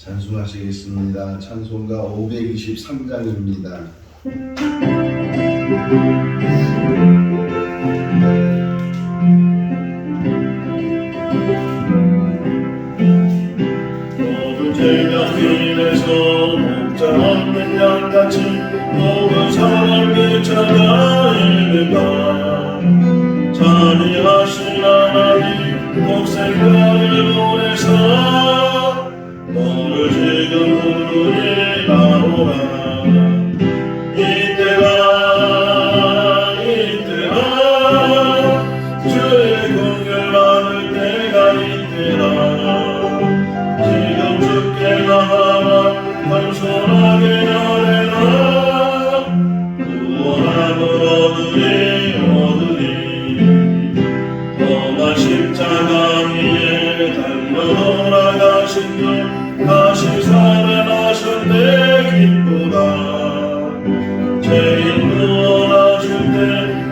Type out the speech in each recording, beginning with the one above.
찬송하시겠습니다. 찬송가 523장입니다. 모두 제가 길에서 목자 없는 양같이 모든 사람이 찾아있는가. 자비하신 하나님 독생자를 보내사 너를 지금 부르니 나오라. 이때라 주의 공을 받을 때가 이때라. 지금 주께 나와 겸손하게 아뢰라. 구원함을 얻으리 험한 십자가 위에 달려 돌아가신 주 다시 살아나셨네. 기쁘다. 죄인 구원하실 때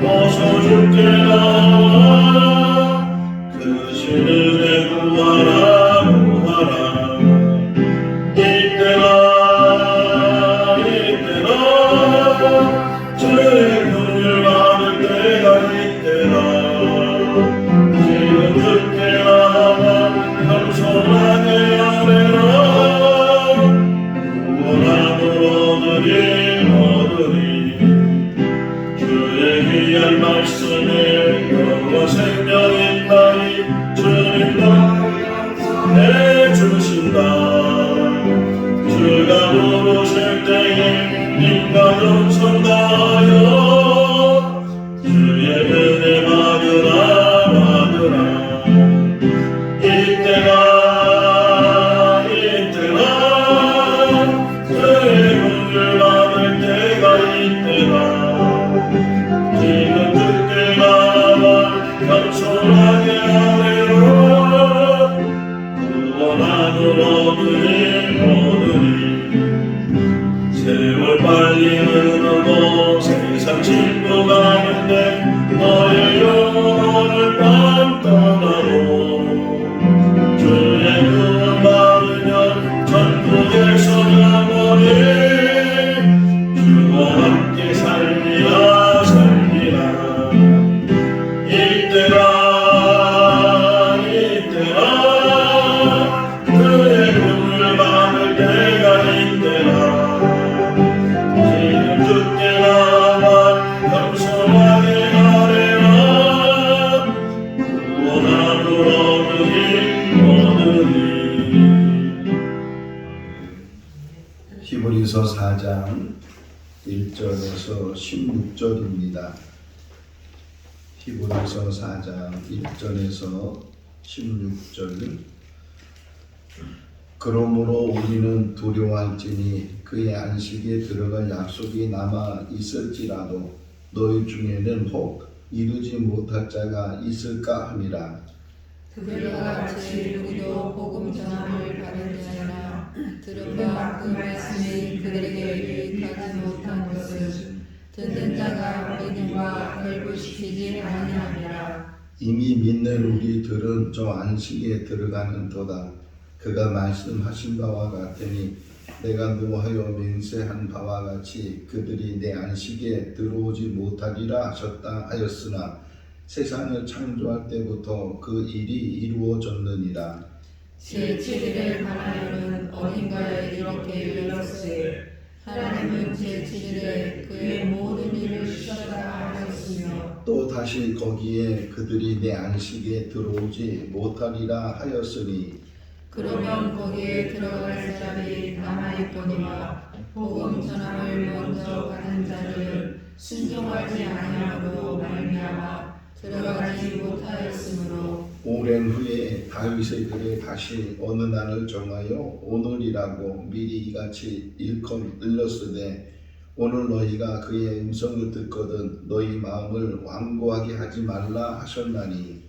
어서 주께 나와. 그 신은혜 구하라 구하라. 이때라 주의 긍휼 받을 때가 이때라. 지금 주께 나와 겸손하게 아뢰라. 구원함을 얻으리 주의 귀한 말씀에 영원 생명인 나이 주님과 해주신다. 주가 부르실 때에 님과 đồng 다하여 주의 은혜 받으라. 이때라 주의 긍휼 받을 때가 이때라. 지금 주께 나와 겸손하게 아뢰라. 구원함을 얻으리 세월 빨리 흐르고 세상 침도 가는데 너의 영혼 오늘 밤 떠나고. 주의 구원 받으면 천국에서 영원히 주와 함께 살리라. 이때라 주의 긍휼 받을 때가 이때라. 지금 주께 나와 겸손하게 아뢰라. 구원함을 얻으리 히브리서 4장 1절에서 16절입니다. 히브리서 4장 1절에서 16절. 그러므로 우리는 두려워할지니 그의 안식에 들어갈 약속이 남아 있을지라도 너희 중에는 혹 이루지 못할 자가 있을까 함이라. 그들과 같이 우리도 복음 전함을 받은 자나 들은 바 그 말씀이 그들에게 유익하지 못한 것은 듣는 자가 믿음과 결부시키지 아니함이라. 이미 믿는 우리들은 저 안식에 들어가는도다. 그가 말씀하신 바와 같으니 내가 노하여 맹세한 바와 같이 그들이 내 안식에 들어오지 못하리라 하셨다 하였으나 세상을 창조할 때부터 그 일이 이루어졌느니라. 제7일을 하나님은 어딘가에 이렇게 읽었으되 하나님은 제7일에 그의 모든 일을 쉬었다 하셨으며 또 다시 거기에 그들이 내 안식에 들어오지 못하리라 하였으니 그러면 거기에 들어갈 사람이 남아있거니와 복음 전함을 먼저 받은 자들은 순종하지 아니함으로 말미암아 들어가지 못하였으므로 오랜 후에 다윗의 글에 다시 어느 날을 정하여 오늘이라고 미리 이같이 일컬 일렀으되 오늘 너희가 그의 음성을 듣거든 너희 마음을 완고하게 하지 말라 하셨나니.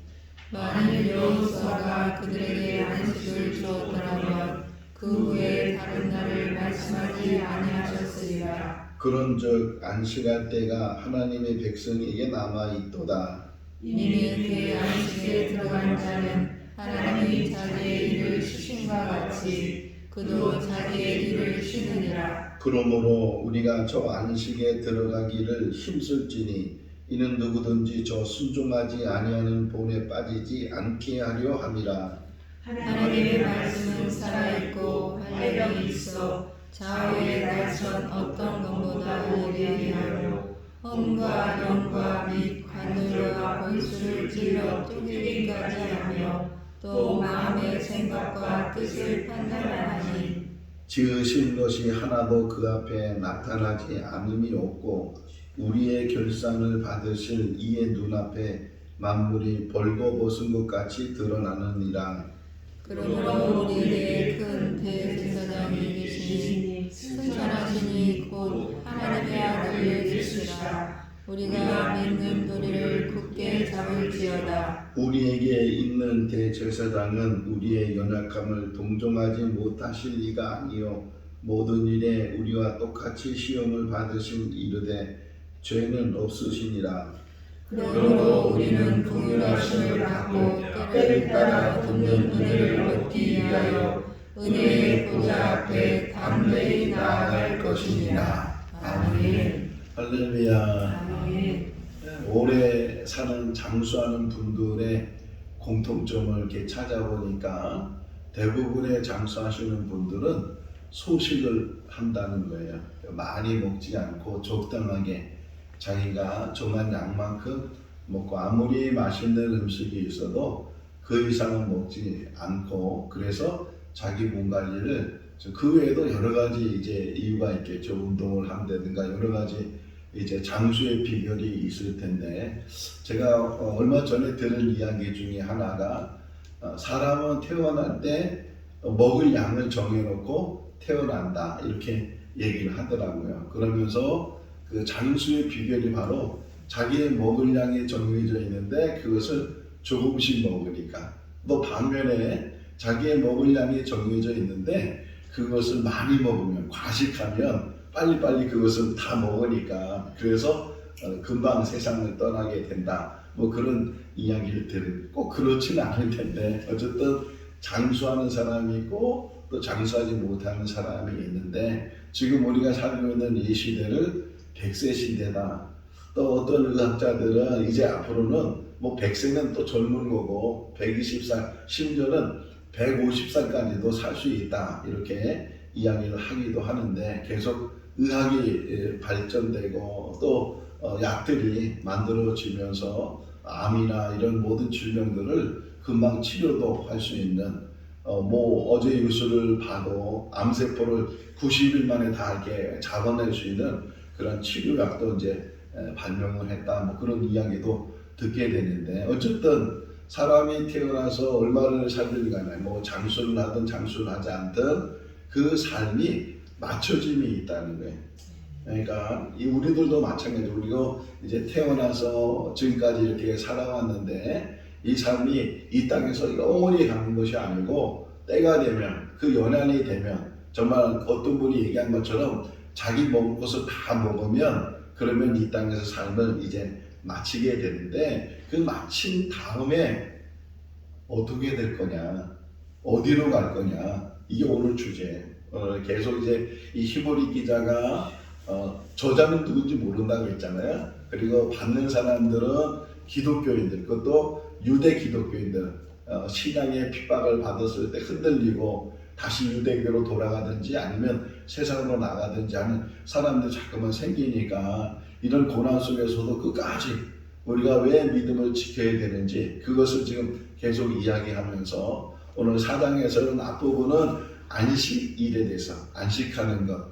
만일 여호수아가 그들에게 안식을 주었더라면 그 후에 다른 날을 말씀하지 아니하셨으리라. 그런즉 안식할 때가 하나님의 백성에게 남아 있도다. 이는 그의 안식에 들어간 자는 하나님이 자기의 일을 주심과 같이 그도 자기의 일을 쉬느니라. 그러므로 우리가 저 안식에 들어가기를 힘쓸지니 이는 누구든지 저 순종하지 아니하는 본에 빠지지 않게 하려 함이라. 하나님의 말씀은 살아있고 활력이 있어 좌우에 날선 어떤 것보다 예리하며 혼과 영과 및 관절과 골수를 찔러 쪼개기까지 하며 또 마음의 생각과 뜻을 판단하니 지으신 것이 하나도 그 앞에 나타나지 않음이 없고 우리의 결산을 받으실 이의 눈앞에 만물이 벌거벗은 것 같이 드러나느니라. 그러므로 우리에게 큰 대제사장이 계시니 승천하시니 곧 하나님의 아들 예수시라. 우리가 믿는 도리를 굳게 잡을지어다. 우리에게 있는 대제사장은 우리의 연약함을 동정하지 못하실 이가 아니요 모든 일에 우리와 똑같이 시험을 받으신 이르되 죄는 없으시니라. 그러므로 우리는 긍휼하심을 받고 때를 따라 돕는 은혜를 얻기 위하여 은혜의 보좌 앞에 담대히 나아갈 것이니라. 아멘. 할렐루야. 아멘. 오래 사는 장수하는 분들의 공통점을 이렇게 찾아보니까 대부분의 장수하시는 분들은 소식을 한다는 거예요. 많이 먹지 않고 적당하게 자기가 정한 양만큼 먹고 아무리 맛있는 음식이 있어도 그 이상은 먹지 않고 그래서 자기 몸 관리를 그 외에도 여러 가지 이제 이유가 있겠죠. 운동을 한다든가 여러 가지 이제 장수의 비결이 있을 텐데 제가 얼마 전에 들은 이야기 중에 하나가 사람은 태어날 때 먹을 양을 정해놓고 태어난다 이렇게 얘기를 하더라고요. 그러면서 그 장수의 비결이 바로 자기의 먹을 양이 정해져 있는데 그것을 조금씩 먹으니까 또 반면에 자기의 먹을 양이 정해져 있는데 그것을 많이 먹으면 과식하면 빨리빨리 그것을 다 먹으니까 그래서 금방 세상을 떠나게 된다 뭐 그런 이야기를 들은 꼭 그렇지는 않을 텐데 어쨌든 장수하는 사람이 있고 또 장수하지 못하는 사람이 있는데 지금 우리가 살고 있는 이 시대를 100세 시대다. 또 어떤 의학자들은 이제 앞으로는 뭐 100세는 또 젊은 거고 120살 심지어는 150살까지도 살 수 있다 이렇게 이야기를 하기도 하는데 계속 의학이 발전되고 또 약들이 만들어지면서 암이나 이런 모든 질병들을 금방 치료도 할 수 있는 뭐 어제 뉴스를 봐도 암세포를 90일 만에 다 이렇게 잡아낼 수 있는 그런 치료약도 이제 발명을 했다 뭐 그런 이야기도 듣게 되는데 어쨌든 사람이 태어나서 얼마를 살든 간에 뭐 장수를 하든 장수를 하지 않든 그 삶이 맞춰짐이 있다는 거예요. 그러니까 우리들도 마찬가지로 우리가 이제 태어나서 지금까지 이렇게 살아왔는데 이 삶이 이 땅에서 영원히 가는 것이 아니고 때가 되면 그 연한이 되면 정말 어떤 분이 얘기한 것처럼 자기 먹을 것을 다 먹으면 그러면 이 땅에서 삶을 이제 마치게 되는데 그 마친 다음에 어떻게 될 거냐 어디로 갈 거냐 이게 오늘 주제. 계속 이제 이 히브리 기자가 저자는 누군지 모른다고 했잖아요. 그리고 받는 사람들은 기독교인들 그것도 유대 기독교인들 신앙의 핍박을 받았을 때 흔들리고 다시 유대교로 돌아가든지 아니면 세상으로 나가든지 하는 사람들 자꾸만 생기니까 이런 고난 속에서도 끝까지 우리가 왜 믿음을 지켜야 되는지 그것을 지금 계속 이야기하면서 오늘 4장에서는 앞부분은 안식일에 대해서 안식하는 것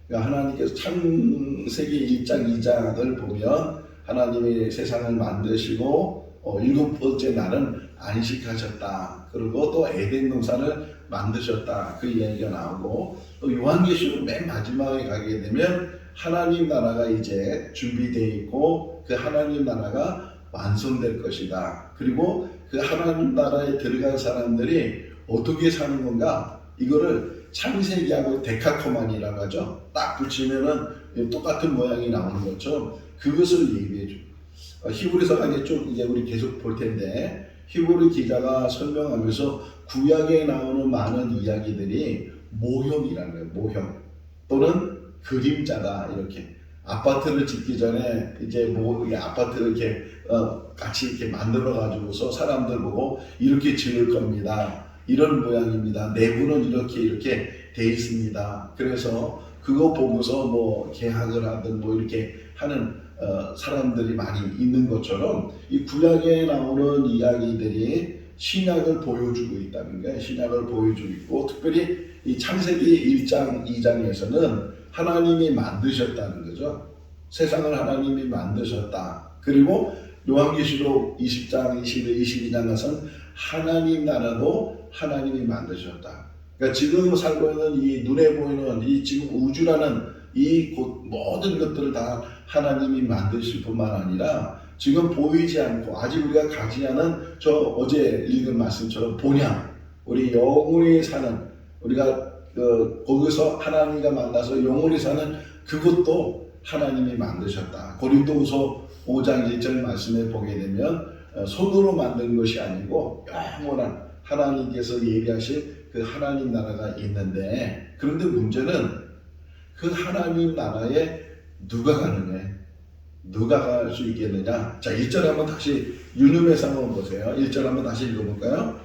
그러니까 하나님께서 창세기 1장 2장을 보면 하나님이 세상을 만드시고 7번째 날은 안식하셨다. 그리고 또 에덴 동산을 만드셨다. 그 이야기가 나오고 또 요한계시록 맨 마지막에 가게 되면 하나님 나라가 이제 준비되어 있고 그 하나님 나라가 완성될 것이다. 그리고 그 하나님 나라에 들어간 사람들이 어떻게 사는 건가? 이거를 창세기하고 데카코만이라고 하죠. 딱 붙이면은 똑같은 모양이 나오는 것처럼 그것을 얘기해 줘. 히브리서가 이제 우리 계속 볼 텐데 히브리 기자가 설명하면서 구약에 나오는 많은 이야기들이 모형이라는 거예요. 모형 또는 그림자다. 이렇게 아파트를 짓기 전에 이제 이게 아파트를 이렇게 같이 이렇게 만들어 가지고서 사람들 보고 이렇게 지을 겁니다. 이런 모양입니다. 내부는 이렇게 돼 있습니다. 그래서 그거 보고서 뭐 계약을 하든 뭐 이렇게 하는 사람들이 많이 있는 것처럼 이 구약에 나오는 이야기들이 신약을 보여주고 있다는 거예요. 신약을 보여주고 있고 특별히 이 창세기 1장, 2장에서는 하나님이 만드셨다는 거죠. 세상을 하나님이 만드셨다. 그리고 요한계시록 20장, 21, 22장 가서는 하나님 나라도 하나님이 만드셨다. 그러니까 지금 살고 있는 이 눈에 보이는 이 지금 우주라는 이 모든 것들을 다 하나님이 만드실 뿐만 아니라 지금 보이지 않고 아직 우리가 가지 않은 저 어제 읽은 말씀처럼 본향, 우리 영원히 사는 우리가 거기서 하나님과 만나서 영원히 사는 그것도 하나님이 만드셨다. 고린도후서 5장 1절 말씀에 보게 되면 손으로 만든 것이 아니고 영원한 하나님께서 예비하신 그 하나님 나라가 있는데, 그런데 문제는 그 하나님 나라에 누가 가느냐, 누가 갈 수 있겠느냐. 자, 1절 한번 다시 유념해서 한번 보세요. 1절 한번 다시 읽어볼까요?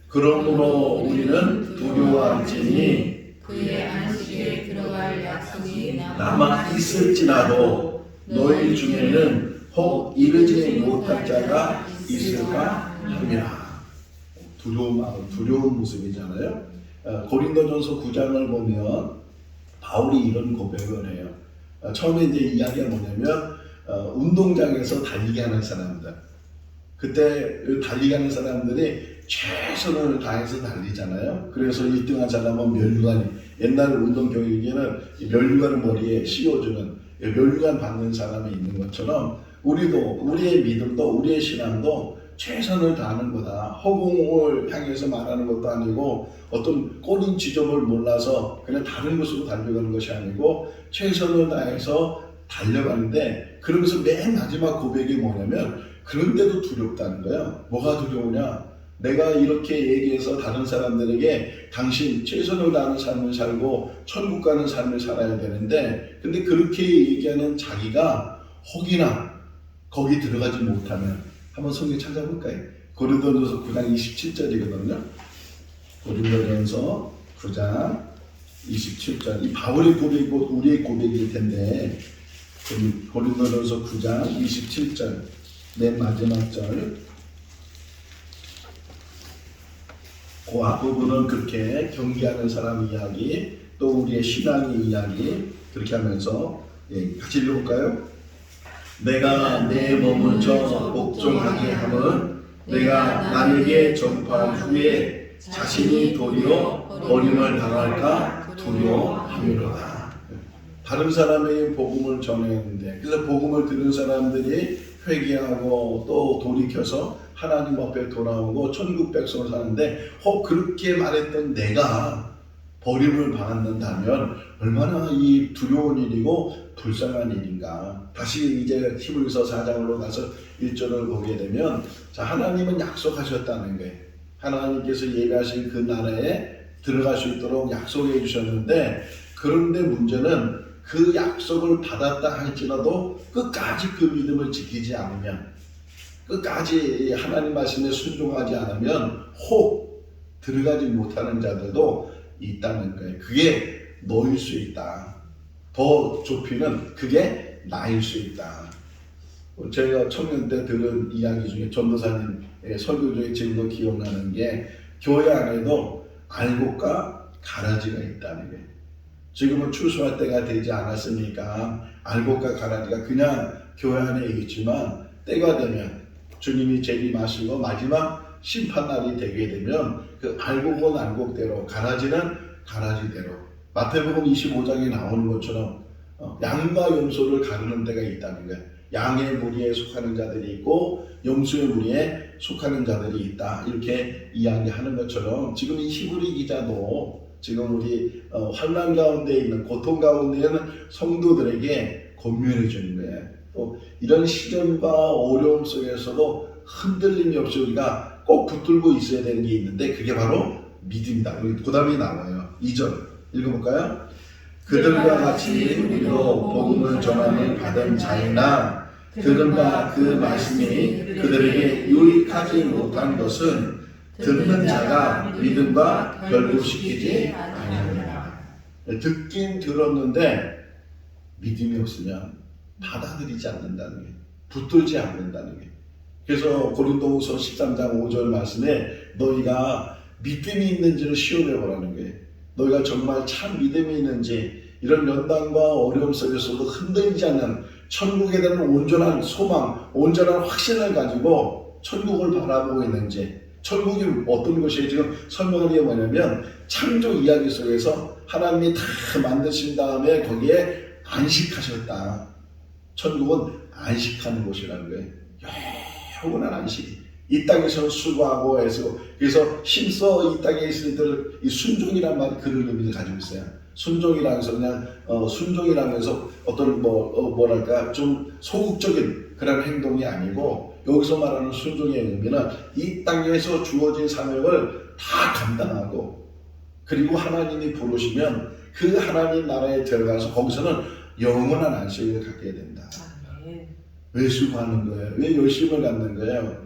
그러므로 우리는 두려워할지니 그의 안식에 들어갈 약속이 남아 있을지라도 너희 중에는 혹 이르지 못할 자가 있을까 함이라. 두려운 모습이잖아요. 고린도전서 9장을 보면 바울이 이런 고백을 해요. 처음에 이제 이야기가 뭐냐면 운동장에서 달리기 하는 사람들, 그때 달리기 하는 사람들이 최선을 다해서 달리잖아요. 그래서 1등한 사람은 멸류관이, 옛날 운동 경기에는 멸류관을 머리에 씌워주는 멸류관 받는 사람이 있는 것처럼 우리도, 우리의 믿음도 우리의 신앙도 최선을 다하는 거다. 허공을 향해서 말하는 것도 아니고 어떤 꼬린 지점을 몰라서 그냥 다른 곳으로 달려가는 것이 아니고 최선을 다해서 달려가는데, 그러면서 맨 마지막 고백이 뭐냐면 그런데도 두렵다는 거예요. 뭐가 두려우냐? 내가 이렇게 얘기해서 다른 사람들에게 당신 최선을 다하는 삶을 살고 천국 가는 삶을 살아야 되는데, 근데 그렇게 얘기하는 자기가 혹이나 거기 들어가지 못하면, 한번 성경 찾아볼까요? 고린도전서 9장 27절이거든요. 고린도전서 9장 27절. 이 바울의 고백이고 우리의 고백일 텐데, 고린도전서 9장 27절 맨 마지막 절. 그 앞부분은 그렇게 경기하는 사람 이야기, 또 우리의 신앙의 이야기 그렇게 하면서 같이 읽어볼까요? 내가 내 몸을 저 복종하게 함은 내가 남에게 전파한 후에 자신이 도리어 버림을 당할까 두려워함이로다. 다른 사람의 복음을 전했는데, 그래서 복음을 들은 사람들이 회개하고 또 돌이켜서 하나님 앞에 돌아오고 천국 백성을 사는데, 혹 그렇게 말했던 내가 버림을 받는다면 얼마나 이 두려운 일이고 불쌍한 일인가. 다시 이제 히브리서 4장으로 가서 1절을 보게 되면, 자, 하나님은 약속하셨다는 거예요. 하나님께서 예비하신 그 나라에 들어갈 수 있도록 약속해 주셨는데, 그런데 문제는 그 약속을 받았다 할지라도 끝까지 그 믿음을 지키지 않으면, 끝까지 하나님 말씀에 순종하지 않으면 혹 들어가지 못하는 자들도 있다는 거예요. 그게 너일 수 있다. 더 좁히는 그게 나일 수 있다. 제가 청년 때 들은 이야기 중에 전도사님 설교 중에 지금도 기억나는 게, 교회 안에도 알곡과 가라지가 있다는 거예요. 지금은 추수할 때가 되지 않았으니까 알곡과 가라지가 그냥 교회 안에 있지만, 때가 되면 주님이 재림하시고 마지막 심판날이 되게 되면 그 알곡은 알곡대로, 가라지는 가라지대로, 마태복음 25장에 나오는 것처럼 양과 염소를 가르는 데가 있다는 거예요. 양의 무리에 속하는 자들이 있고 염소의 무리에 속하는 자들이 있다. 이렇게 이야기하는 것처럼 지금 이 히브리 기자도 지금 우리 환난 가운데 있는, 고통 가운데 있는 성도들에게 권면해 주는 거예요. 또 이런 시련과 어려움 속에서도 흔들림이 없이 우리가 꼭 붙들고 있어야 되는 게 있는데, 그게 바로 믿음이다. 그 다음에 나와요. 2절. 읽어볼까요? 그들과 같이 우리도 복음을 전함을 받은 자이나 들은 바 그 말씀이 그들에게 유익하지 못한 것은 듣는 자가 믿음과 결부시키지 아니하느라. 듣긴 들었는데 믿음이 없으면 받아들이지 않는다는 게, 붙들지 않는다는 게. 그래서 고린도후서 13장 5절 말씀에 너희가 믿음이 있는지를 시험해 보라는 거예요. 너희가 정말 참 믿음이 있는지, 이런 연단과 어려움 속에서도 흔들리지 않는 천국에 대한 온전한 소망, 온전한 확신을 가지고 천국을 바라보고 있는지. 천국이 어떤 것이에요? 지금 설명하는 게 뭐냐면 창조 이야기 속에서 하나님이 다 만드신 다음에 거기에 안식하셨다. 천국은 안식하는 곳이라는 거예요. 영원한 안식. 이 땅에서 수고하고 애쓰고, 그래서 힘써 이 땅에 있을 때 이 순종이란 말이 그런 의미를 가지고 있어요. 순종이라는 해서 그냥 순종이라는 해서 어떤 뭐랄까 좀 소극적인 그런 행동이 아니고, 여기서 말하는 순종의 의미는 이 땅에서 주어진 사명을 다 감당하고, 그리고 하나님이 부르시면 그 하나님 나라에 들어가서 거기서는 영원한 안식을 갖게 된다. 왜 수고하는 거예요? 왜 열심을 갖는 거예요?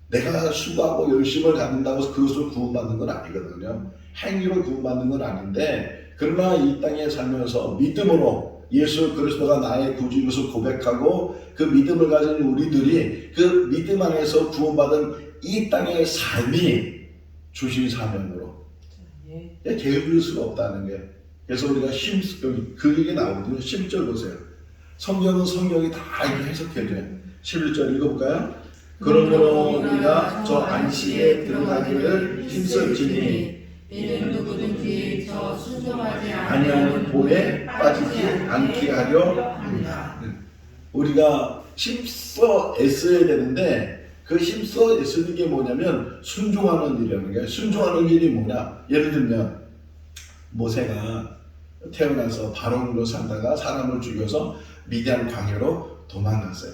내가 수고하고 열심을 갖는다고 그것을 구원받는 건 아니거든요. 행위로 구원받는 건 아닌데, 그러나 이 땅에 살면서 믿음으로 예수 그리스도가 나의 구주임을 고백하고 그 믿음을 가진 우리들이 그 믿음 안에서 구원받은 이 땅의 삶이 주신 사명으로 게으를 수가 없다는 게. 그래서 우리가 그 얘기 나오거든요. 10절 보세요. 성경은 성경이 다 이렇게 해석해줘요. 11절 읽어볼까요? 그러므로 우리가 저 안식에 들어가기를 힘쓸지니 이는 누구든지 저 순종하지 아니하는 볼에 빠지지 않게 하려 합니다. 우리가 힘써 애써야 되는데, 그 힘써 애쓰는 게 뭐냐면 순종하는 일이라는 거예요. 순종하는 일이 뭐냐? 예를 들면 모세가 태어나서 바로로 살다가 사람을 죽여서 미디안 광야로 도망갔어요.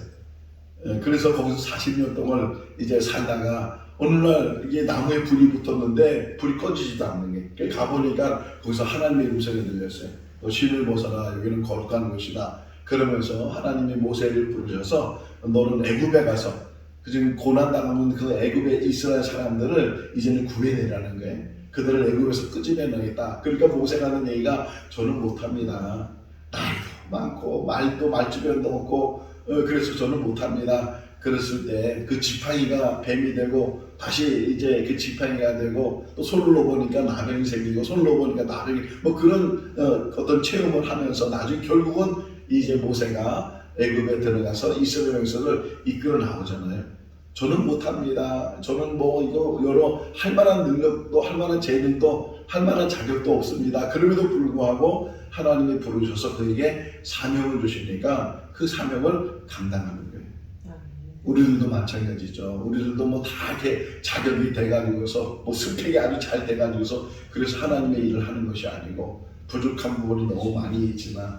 그래서 거기서 40년 동안 이제 살다가 어느 날 이게 나무에 불이 붙었는데 불이 꺼지지도 않는 게, 가보니까 거기서 하나님의 음성이 들렸어요. 너 신을 벗어라, 여기는 거룩한 곳이다. 그러면서 하나님이 모세를 부르셔서 너는 애굽에 가서 지금 고난당하는 그 애굽의 이스라엘 사람들을 이제는 구해내라는 거예요. 그들을 애굽에서 끄집어내겠다. 그러니까 모세가 하는 얘기가 저는 못합니다. 나이도 많고 말도 말주변도 없고 그래서 저는 못합니다. 그랬을 때 그 지팡이가 뱀이 되고 다시 이제 그 지팡이가 되고 또 손을 보니까 나병이 생기고 손을 보니까 나병이 뭐 그런 어떤 체험을 하면서 나중에 결국은 이제 모세가 애굽에 들어가서 이스라엘 백성을 이끌어 나오잖아요. 저는 못합니다. 저는 뭐 이거 여러 할 만한 능력도 할 만한 재능도 할 만한 자격도 없습니다. 그럼에도 불구하고 하나님이 부르셔서 그에게 사명을 주시니까 그 사명을 감당하는 거예요. 우리들도 마찬가지죠. 우리들도 뭐 다 이렇게 자격이 돼가지고서 뭐 스펙이 아주 잘 돼가지고서 그래서 하나님의 일을 하는 것이 아니고, 부족한 부분이 너무 많이 있지만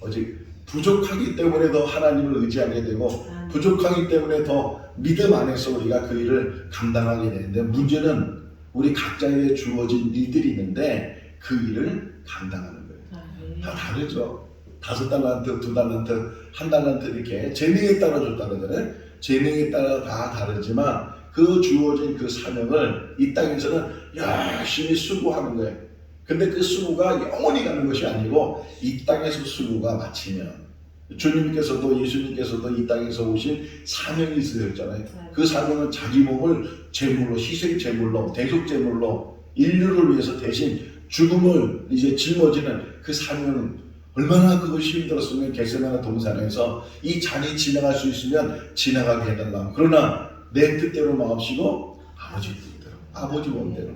오직 부족하기 때문에 더 하나님을 의지하게 되고 부족하기 때문에 더 믿음 안에서 우리가 그 일을 감당하게 되는데, 문제는 우리 각자에게 주어진 일들이 있는데 그 일을 감당하는 거예요. 다 다르죠. 5달란트, 2달란트, 1달란트 이렇게 재능에 따라 줬다 그러잖아요. 재능에 따라 다 다르지만 그 주어진 그 사명을 이 땅에서는 열심히 수고하는 거예요. 근데 그 수고가 영원히 가는 것이 아니고 이 땅에서 수고가 마치면, 주님께서도 예수님께서도 이 땅에서 오신 사명이 있으셨잖아요. 그 사명은 자기 몸을 제물로, 희생 제물로, 대속 제물로 인류를 위해서 대신 죽음을 이제 짊어지는 그 사명은 얼마나 그것이 힘들었으면 겟세마네 동산에서 이 잔이 지나갈 수 있으면 지나가게 해달라. 그러나 내 뜻대로 마옵시고 아버지 뜻대로, 아버지 원대로.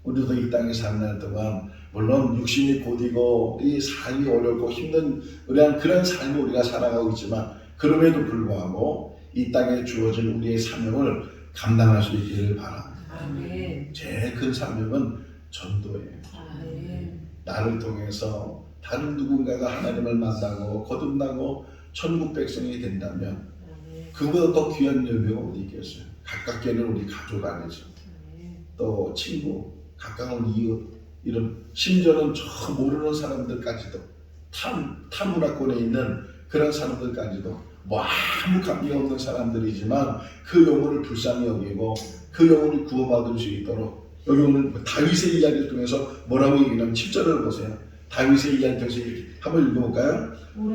우리도 이 땅에 사는 날 동안 물론 육신이 고디고 이 삶이 어렵고 힘든 그런 삶을 우리가 살아가고 있지만, 그럼에도 불구하고 이 땅에 주어진 우리의 사명을 감당할 수 있기를 바랍니다. 제일 큰 사명은 전도예요. 나를 통해서 다른 누군가가 하나님을 만나고 거듭나고 천국 백성이 된다면 그보다 더 귀한 열매가 어디 있겠어요. 가깝게는 우리 가족 안에서, 또 친구, 가까운 이웃, 이런 심지어는 저 모르는 사람들까지도 타문화권에 있는 그런 사람들까지도 뭐 아무 관계가 없는 사람들이지만 그 영혼을 불쌍히 여기고 그 영혼을 구원받을 수 있도록 여기 오늘 다윗의 이야기를 통해서 뭐라고 얘기하면 7절을 보세요. 다윗의 이야기를 통해서 이렇게 한번 읽어볼까요?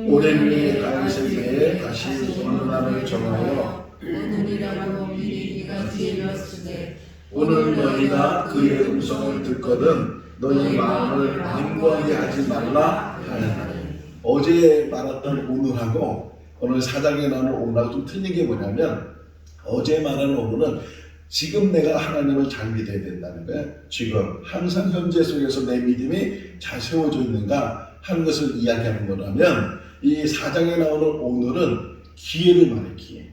오랜 후에 다윗의 배에 다시 선언함을 정하여 오늘이라도 미리 네가 지혜였으되 오늘 너희가 그의 음성을 듣거든 너희 마음을 완고하게 하지 말라 하였나니. 어제 말했던 오늘하고 오늘 사장에 나오는 오늘하고 좀 틀린 게 뭐냐면 어제 말하는 오늘은 지금 내가 하나님을 잘 믿어야 된다는 거예요. 지금 항상 현재 속에서 내 믿음이 잘 세워져 있는가 하는 것을 이야기하는 거라면 이 사장에 나오는 오늘은 기회를 말해 기회.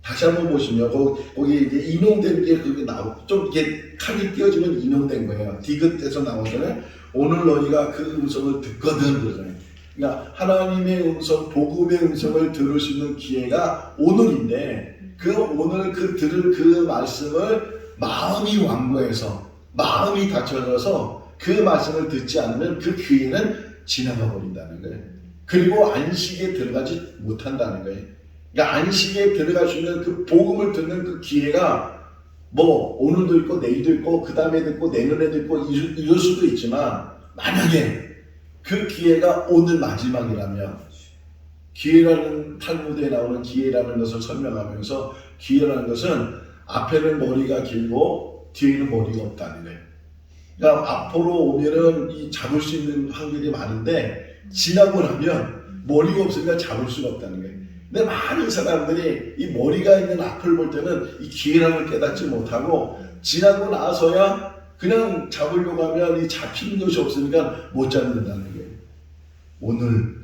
다시 한번 보시면 거기 이제 인용된 게 그게 나오고 좀 이렇게 칸이 띄어지면 인용된 거예요. 디귿에서 나오잖아요. 오늘 너희가 그 음성을 듣거든 그러잖아요. 그러니까 하나님의 음성, 복음의 음성을 들을 수 있는 기회가 오늘인데 그 오늘 그 들을 그 말씀을 마음이 완고해서 마음이 닫혀져서 그 말씀을 듣지 않으면 그 기회는 지나가 버린다는 거예요. 그리고 안식에 들어가지 못한다는 거예요. 그러니까 안식에 들어갈 수 있는 그 복음을 듣는 그 기회가 뭐 오늘도 있고 내일도 있고 그 다음에도 있고 내년에도 있고 이럴 수도 있지만 만약에 그 기회가 오늘 마지막이라면 기회라는 탈무드에 나오는 기회라는 것을 설명하면서 기회라는 것은 앞에는 머리가 길고 뒤에는 머리가 없다는 거예요. 그러니까 앞으로 오면은 이 잡을 수 있는 확률이 많은데 지나고 나면 머리가 없으니까 잡을 수가 없다는 거예요. 근데 많은 사람들이 이 머리가 있는 앞을 볼 때는 이 기회라는 걸 깨닫지 못하고 지나고 나서야 그냥 잡으려고 하면 이 잡히는 것이 없으니까 못 잡는다는 거예요. 오늘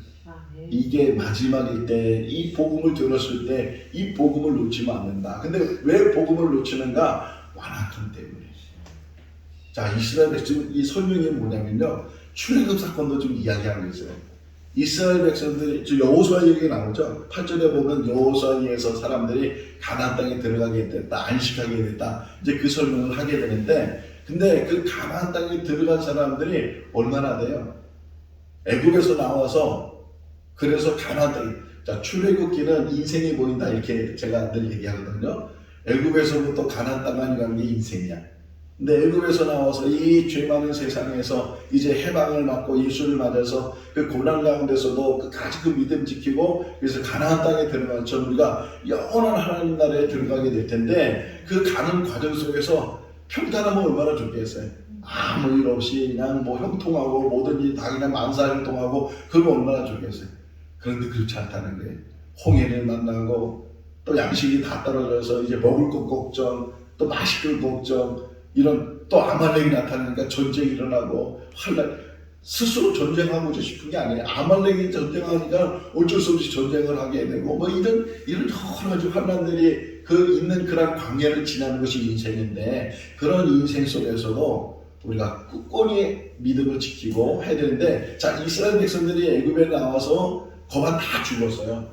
이게 마지막일 때 이 복음을 들었을 때 이 복음을 놓치면 안 된다. 근데 왜 복음을 놓치는가? 완악함 때문에. 자, 이스라엘 백성 이 설명이 뭐냐면요. 출애굽 사건도 좀 이야기하고 있어요. 이스라엘 백성들이 여호수아 얘기가 나오죠. 8절에 보면 여호수아에서 사람들이 가나안 땅에 들어가게 됐다. 안식하게 됐다. 이제 그 설명을 하게 되는데 근데 그 가나안 땅에 들어간 사람들이 얼마나 돼요? 애굽에서 나와서 그래서 가나안 땅에 자, 출애굽기는 인생이 보인다 이렇게 제가 늘 얘기하거든요. 애굽에서부터 가나안 땅까지 가는 게 인생이야. 근데 애굽에서 나와서 이 죄 많은 세상에서 이제 해방을 받고 예수를 맞아서 그 고난 가운데서도 끝까지 그 믿음 지키고 그래서 가나안 땅에 들어간 전 우리가 영원한 하나님 나라에 들어가게 될 텐데 그 가는 과정 속에서 평탄하면 얼마나 좋겠어요. 아무 일 없이 그냥 뭐 형통하고 뭐든지 다 그냥 만사형통하고 그러면 얼마나 좋겠어요. 그런데 그렇지 않다는 거예요. 홍해를 만나고 또 양식이 다 떨어져서 이제 먹을 것 걱정 또 마실 것 걱정 이런 또 아말렉이 나타나니까 전쟁이 일어나고 환란 스스로 전쟁하고 싶은 게 아니에요. 아말렉이 전쟁하니까 어쩔 수 없이 전쟁을 하게 되고 뭐 이런 여러 가지 환란들이 그 있는 그런 광야를 지나는 것이 인생인데 그런 인생 속에서도 우리가 굳건히 믿음을 지키고 해야 되는데 자 이스라엘 백성들이 애굽에 나와서 거반 다 죽었어요.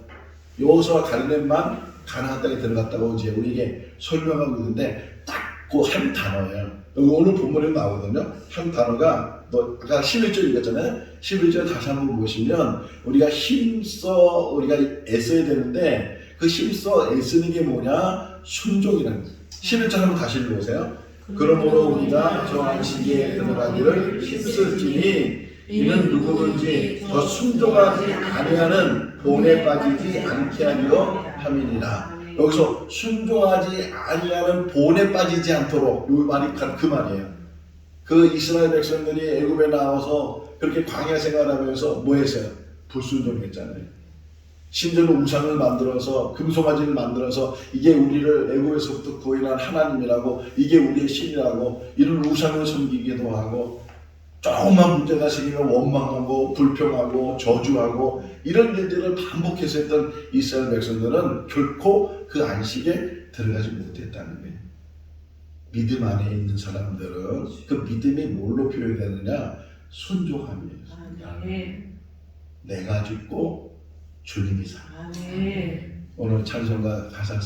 여호수아 갈렙만 가나안 땅에 들어갔다고 이제 우리에게 설명하고 있는데 딱 그 한 단어예요. 여기 오늘 본문에 나오거든요. 한 단어가 아까 11절 읽었잖아요. 11절 다시 한번 보시면 우리가 힘써 우리가 애써야 되는데 그 힘써 애쓰는 게 뭐냐? 순종이라는 거예요. 11절 한번 다시 읽어보세요. 그러므로 우리가 저 안식에 들어가기를 힘쓸지니 이는 누구든지 더 순종하지 아니하는 본에 빠지지 않게 하려 함이니라. 여기서 순종하지 아니하는 본에 빠지지 않도록 이 말이 그 말이에요. 그 이스라엘 백성들이 애굽에 나와서 그렇게 광야 생활하면서 뭐 했어요? 불순종했잖아요. 심지어는 우상을 만들어서 금송아지를 만들어서 이게 우리를 애굽에서부터 구원한 하나님이라고 이게 우리의 신이라고 이런 우상을 섬기기도 하고 조금만 문제가 생기면 원망하고 불평하고 저주하고 이런 일들을 반복해서 했던 이스라엘 백성들은 결코 그 안식에 들어가지 못했다는 거예요. 믿음 안에 있는 사람들은 그 믿음이 뭘로 표현되느냐? 순종함이에요. 내가 죽고 주님이 살아. 오늘 찬송가 가사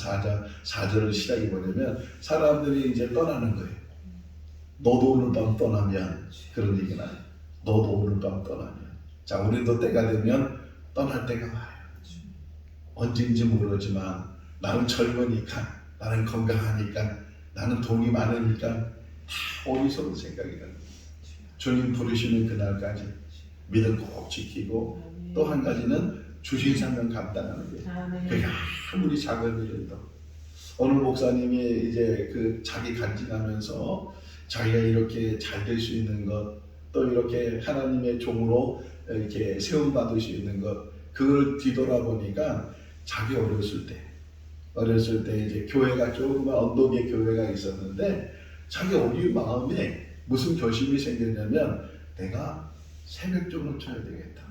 4절을 시작이 뭐냐면 사람들이 이제 떠나는 거예요. 너도 오늘 밤 떠나면, 그런 얘기는 아니에요. 너도 오늘 밤 떠나면. 자, 우리도 때가 되면 떠날 때가 와요. 언제인지 모르지만 나는 젊으니까, 나는 건강하니까, 나는 돈이 많으니까 다 어리석은 생각이 나요. 주님 부르시는 그날까지 믿음 꼭 지키고, 또 한 가지는 주신 사명 감당하는 거예요. 그게 아무리 작은 일이라도. 오늘 목사님이 이제 그 자기 간증하면서 자기가 이렇게 잘 될 수 있는 것, 또 이렇게 하나님의 종으로 이렇게 세움 받을 수 있는 것, 그걸 뒤돌아보니까 자기 어렸을 때 이제 교회가 조그만 언덕에 교회가 있었는데, 자기 어린 마음에 무슨 결심이 생겼냐면, 내가 새벽종을 쳐야 되겠다.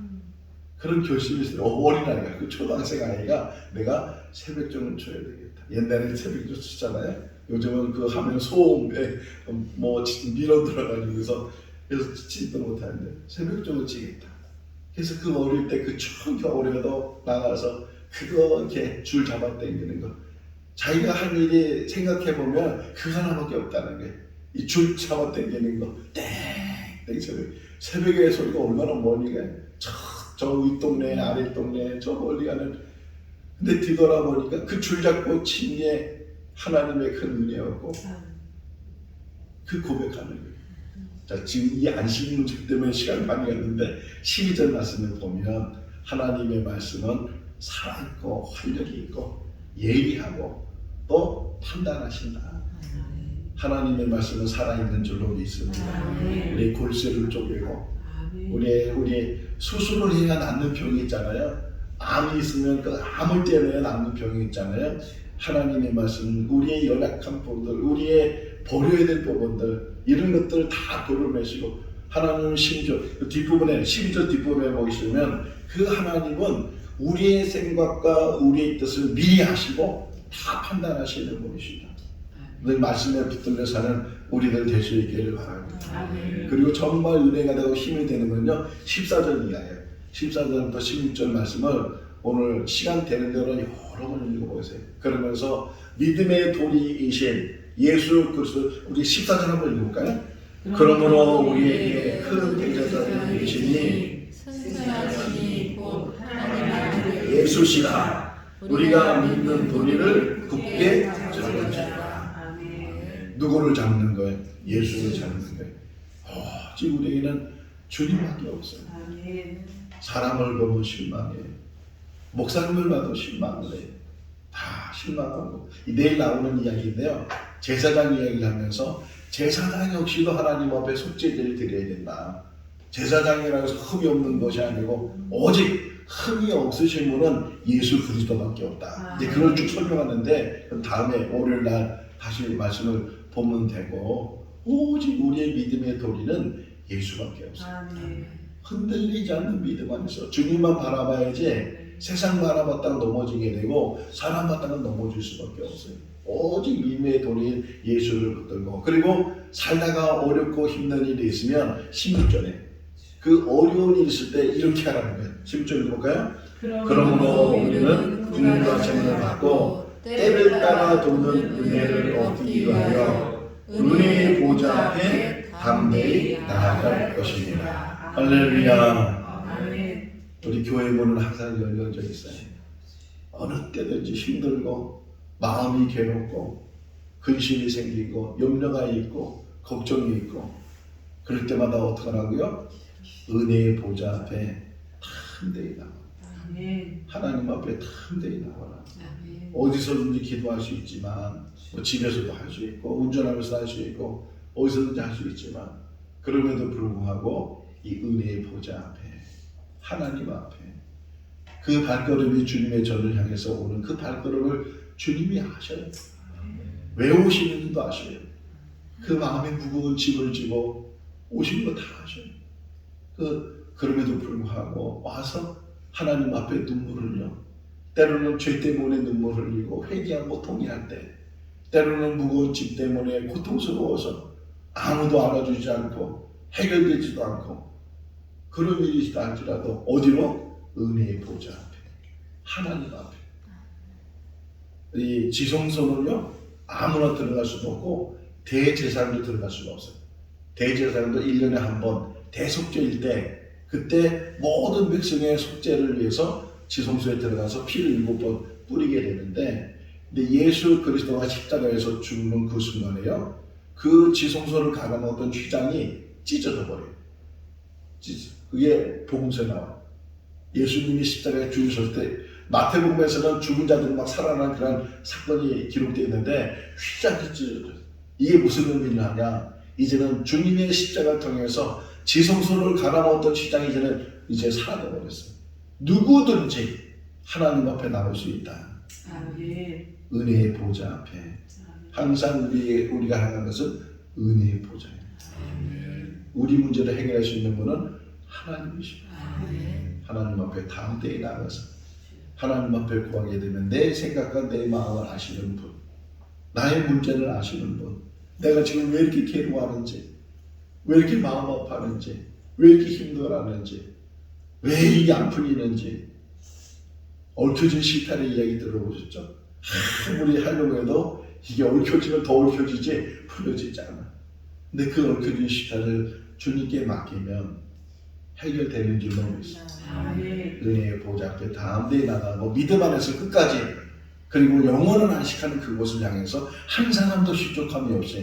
그런 결심이 있어요. 어린아이가, 그 초등학생 아이가 내가 새벽종을 쳐야 되겠다. 옛날에는 새벽종 치잖아요. 요즘은 그 하면 소음에 뭐 밀어 들어가지고서 그래서 치지도 못하는데 새벽종을 치겠다. 그래서 그 어릴 때 그 추운 겨울에도 나가서 그거 이렇게 줄 잡아 당기는 거. 자기가 한 일이 생각해 보면 그 하나밖에 없다는 게, 이 줄 잡아 당기는 거. 땡땡 새벽의 소리가 얼마나 멀리 가요. 저 윗동네, 아랫동네, 저 멀리 가는. 근데 뒤돌아보니까 그 줄 잡고 친 게 하나님의 큰 은혜였고, 그 고백하는 거예요. 자, 지금 이 안식 문제 때문에 시간이 많이 갔는데 12절 말씀을 보면 하나님의 말씀은 살아있고 활력이 있고 예리하고 또 판단하신다. 하나님의 말씀은 살아있는 줄로 믿습니다. 우리 골수를 쪼개고 우리 수술을 해야 낫는 병이 있잖아요. 암이 있으면 그 암을 떼내야 낫는 병이 있잖아요. 하나님의 말씀은 우리의 연약한 부분들, 우리의 버려야 될 부분들, 이런 것들을 다 도려내시고, 하나님은 심지어 그 뒷부분에 12절 뒷부분에 보시면 그 하나님은 우리의 생각과 우리의 뜻을 미리 하시고 다 판단하시는 분이십니다. 늘 말씀에 붙들려 사는 우리들 될 수 있기를 바랍니다. 그리고 정말 은혜가 되고 힘이 되는 건요 14절 이하예요. 14절부터 16절 말씀을 오늘 시간 되는 대로 여러 번 읽어보세요. 그러면서 믿음의 도리이신 예수 그리스도, 우리 14절 한번 읽어볼까요? 그러므로 우리에게 큰 대제사장이 계시니 승천하시니 곧 하나님 아들 예수시라. 우리가 믿는 도리를 굳게 잡을지어다. 누구를 잡는 거예요? 예수를 잡는 거예요. 지금 우리에게는 주님밖에 없어요. 사람을 보면 실망해요. 목사님을 봐도 실망을 해요. 다 실망하고. 내일 나오는 이야기인데요, 제사장 이야기를 하면서 제사장 역시도 하나님 앞에 속죄제를 드려야 된다. 제사장이라고 해서 흠이 없는 것이 아니고 오직 흠이 없으신 분은 예수 그리스도밖에 없다. 이제 그걸 쭉 설명하는데 다음에 월요일 날 다시 말씀을 보면 되고, 오직 우리의 믿음의 도리는 예수밖에 없습니다. 흔들리지 않는 믿음 안에서 주님만 바라봐야지 세상 바라봤다가 넘어지게 되고 사람 봤다가 넘어질 수밖에 없어요. 오직 믿음의 도리인 예수를 붙들고, 그리고 살다가 어렵고 힘든 일이 있으면 16절에 그 어려운 일이 있을 때 이렇게 하라는 거예요. 16절 읽어볼까요? 그러므로 우리는 국민과 책임을 받고 때를 따라 돕는 은혜를 얻기 위하여 은혜의 보좌 앞에 담대히 나아갈 것입니다. 할렐루야. 우리 교회 문은 항상 열려져 있어요. 어느 때든지 힘들고 마음이 괴롭고 근심이 생기고 염려가 있고 걱정이 있고 그럴 때마다 어떻게 하라고요? 은혜의 보좌 앞에 담대히 나와. 하나님 앞에 담대히 나와라. 어디서든지 기도할 수 있지만, 뭐 집에서도 할 수 있고 운전하면서 할 수 있고 어디서든지 할 수 있지만, 그럼에도 불구하고 이 은혜의 보좌 앞에, 하나님 앞에 그 발걸음이 주님의 전을 향해서 오는 그 발걸음을 주님이 아셔요. 왜 오시는지도 아셔요. 그 마음에 무거운 짐을 지고 오신 거 다 아셔요. 그럼에도 불구하고 와서 하나님 앞에 눈물을 흘려, 때로는 죄 때문에 눈물을 흘리고 회개하고 통회할 때, 때로는 무거운 짐 때문에 고통스러워서 아무도 알아주지 않고 해결되지도 않고 그런 일이 있다 할지라도 어디로? 은혜의 보좌 앞에, 하나님 앞에. 이 지성소는요 아무나 들어갈 수도 없고 대제사장도 들어갈 수가 없어요. 대제사장도 1년에 한 번 대속죄일 때 그때 모든 백성의 속죄를 위해서 지성소에 들어가서 피를 7번 뿌리게 되는데 근데 예수 그리스도가 십자가에서 죽는 그 순간에요. 그 지성소를 가감했던 휘장이 찢어져 버려요. 그게 복음서에 나와요. 예수님이 십자가에 죽으셨을 때 마태복음에서는 죽은 자들이 막 살아나는 그런 사건이 기록되어 있는데 휘장이 찢어져요. 이게 무슨 의미냐? 이제는 주님의 십자가를 통해서 지성소를 가감했던 휘장이 이제 사라져 버렸어요. 누구든지 하나님 앞에 나올 수 있다. 은혜의 보좌 앞에 항상 우리가 향한 것은 은혜의 보좌예요. 우리 문제를 해결할 수 있는 분은 하나님이십니다. 하나님 앞에 담대히 나가서 하나님 앞에 구하게 되면 내 생각과 내 마음을 아시는 분, 나의 문제를 아시는 분, 내가 지금 왜 이렇게 괴로워하는지, 왜 이렇게 마음 아파하는지, 왜 이렇게 힘들어하는지, 왜 이게 안 풀리는지 얽혀진 실타래 이야기 들어보셨죠? 아무리 하려고 해도 이게 얽혀지면 더 얽혀지지 풀려지지 않아. 근데 그 얽혀진 실타래를 주님께 맡기면 해결되는 줄 너무 있어요. 은혜의 보좌 앞에 담대히 나가고 믿음 안에서 끝까지 그리고 영원한 안식하는 그곳을 향해서 한 사람도 실족함이 없이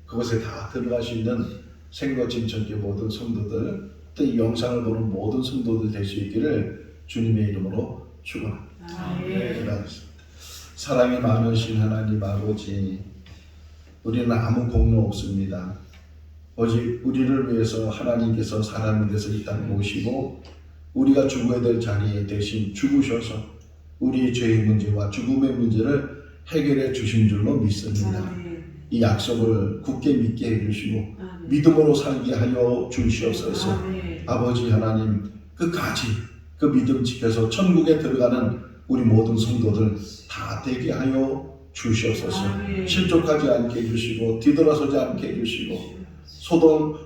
그곳에 다 들어갈 수 있는 생거짐천교회 모든 성도들 또 이 영상을 보는 모든 성도들 될 수 있기를 주님의 이름으로 축원합니다. 기도하겠습니다. 사랑이 많으신 하나님 아버지, 우리는 아무 공로 없습니다. 오직 우리를 위해서 하나님께서 사람이 돼서 이 땅에 오시고 우리가 죽어야 될 자리에 대신 죽으셔서 우리의 죄의 문제와 죽음의 문제를 해결해 주신 줄로 믿습니다. 이 약속을 굳게 믿게 해주시고 믿음으로 살게 하여 주시옵소서. 아버지 하나님, 끝까지 그 믿음 지켜서 천국에 들어가는 우리 모든 성도들 다 되게 하여 주시옵소서. 실족하지 않게 해주시고 뒤돌아서지 않게 해주시고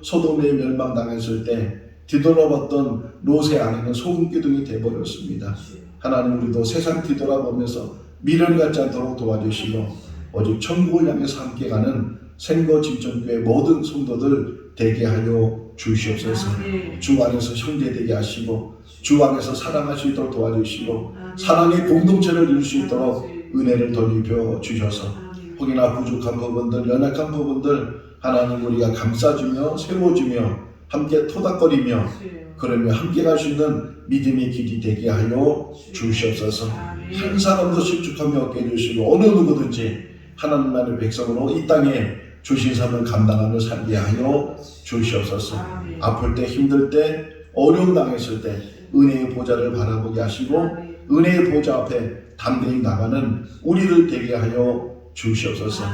소돔에 멸망당했을 때 뒤돌아봤던 롯의 아내는 소금 기둥이 되어버렸습니다. 하나님, 우리도 세상 뒤돌아보면서 미련 갖지 않도록 도와주시고 오직 천국을 향해서 함께 가는 생거짐천교회 모든 성도들 되게 하여 주시옵소서. 주 안에서 형제 되게 하시고 주 안에서 사랑할 수 있도록 도와주시고 사랑의 공동체를 이룰 수 있도록 은혜를 덧입혀 주셔서 혹이나 부족한 부분들, 연약한 부분들 하나님 우리가 감싸주며 세워주며 함께 토닥거리며 그러며 함께 갈 수 있는 믿음의 길이 되게 하여 주시옵소서. 한 사람도 실족함이 없게 해주시고 어느 누구든지 하나님만의 백성으로 이 땅에 주신 삶을 감당하며 살게 하여 주시옵소서. 아플 때, 힘들 때, 어려움 당했을 때 은혜의 보좌를 바라보게 하시고 은혜의 보좌 앞에 담대히 나가는 우리들 되게 하여 주시옵소서.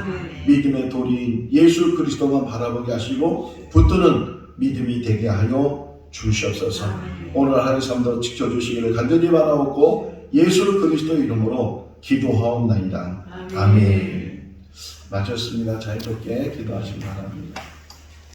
믿음의 도리인 예수 그리스도만 바라보게 하시고 붙드는 믿음이 되게 하여 주시옵소서. 오늘 하루 삶도 지켜주시기를 간절히 바라옵고 예수 그리스도 이름으로 기도하옵나이다. 아멘. 마쳤습니다. 자유롭게 기도하시기 바랍니다.